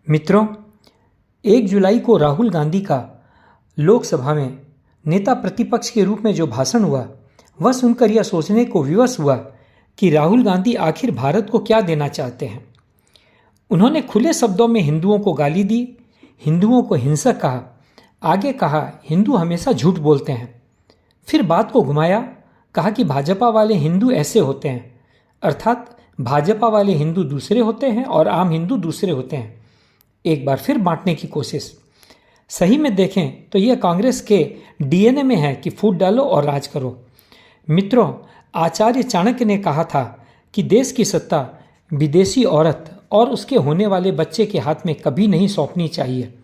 मित्रों, 1 जुलाई को राहुल गांधी का लोकसभा में नेता प्रतिपक्ष के रूप में जो भाषण हुआ, वह सुनकर यह सोचने को विवश हुआ कि राहुल गांधी आखिर भारत को क्या देना चाहते हैं। उन्होंने खुले शब्दों में हिंदुओं को गाली दी, हिंदुओं को हिंसक कहा, आगे कहा हिंदू हमेशा झूठ बोलते हैं। फिर बात को घुमाया, कहा कि भाजपा वाले हिंदू ऐसे होते हैं, अर्थात भाजपा वाले हिंदू दूसरे होते हैं और आम हिंदू दूसरे होते हैं। एक बार फिर बांटने की कोशिश। सही में देखें तो यह कांग्रेस के डीएनए में है कि फूट डालो और राज करो। मित्रों, आचार्य चाणक्य ने कहा था कि देश की सत्ता विदेशी औरत और उसके होने वाले बच्चे के हाथ में कभी नहीं सौंपनी चाहिए।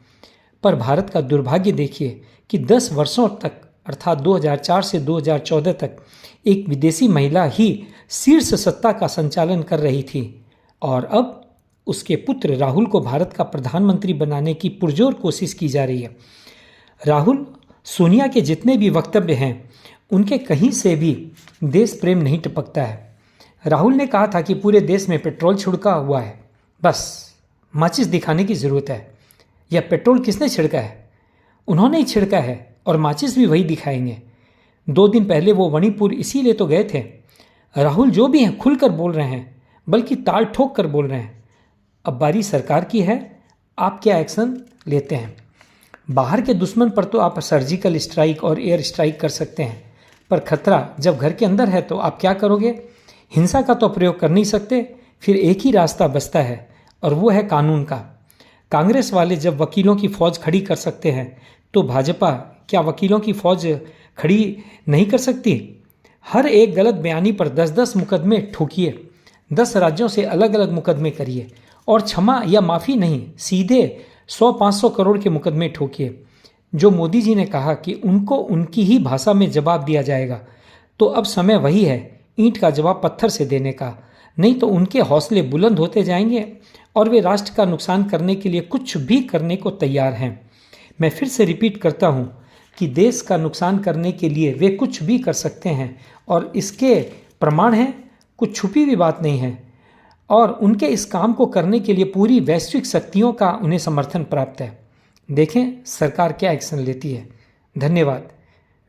पर भारत का दुर्भाग्य देखिए कि 10 वर्षों तक अर्थात 2004 से 2014 तक एक विदेशी महिला ही शीर्ष सत्ता का संचालन कर रही थी और अब उसके पुत्र राहुल को भारत का प्रधानमंत्री बनाने की पुरजोर कोशिश की जा रही है। राहुल, सोनिया के जितने भी वक्तव्य हैं उनके कहीं से भी देश प्रेम नहीं टपकता है। राहुल ने कहा था कि पूरे देश में पेट्रोल छिड़का हुआ है, बस माचिस दिखाने की ज़रूरत है। यह पेट्रोल किसने छिड़का है? उन्होंने ही छिड़का है और माचिस भी वही दिखाएंगे। 2 दिन पहले वो मणिपुर इसीलिए तो गए थे। राहुल जो भी हैं खुलकर बोल रहे हैं, बल्कि ताल ठोक कर बोल रहे हैं। अब बारी सरकार की है, आप क्या एक्शन लेते हैं? बाहर के दुश्मन पर तो आप सर्जिकल स्ट्राइक और एयर स्ट्राइक कर सकते हैं, पर खतरा जब घर के अंदर है तो आप क्या करोगे? हिंसा का तो प्रयोग कर नहीं सकते। फिर एक ही रास्ता बचता है और वो है कानून का। कांग्रेस वाले जब वकीलों की फौज खड़ी कर सकते हैं तो भाजपा क्या वकीलों की फौज खड़ी नहीं कर सकती? हर एक गलत बयानी पर 10-10 मुकदमे ठोकिए, 10 राज्यों से अलग अलग मुकदमे करिए और क्षमा या माफ़ी नहीं, सीधे 100-500 करोड़ के मुकदमे ठोकिए। जो मोदी जी ने कहा कि उनको उनकी ही भाषा में जवाब दिया जाएगा, तो अब समय वही है ईंट का जवाब पत्थर से देने का। नहीं तो उनके हौसले बुलंद होते जाएंगे और वे राष्ट्र का नुकसान करने के लिए कुछ भी करने को तैयार हैं। मैं फिर से रिपीट करता हूँ कि देश का नुकसान करने के लिए वे कुछ भी कर सकते हैं और इसके प्रमाण हैं, कुछ छुपी हुई बात नहीं है। और उनके इस काम को करने के लिए पूरी वैश्विक शक्तियों का उन्हें समर्थन प्राप्त है। देखें सरकार क्या एक्शन लेती है। धन्यवाद।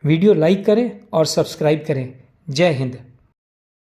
वीडियो लाइक करें और सब्सक्राइब करें। जय हिंद।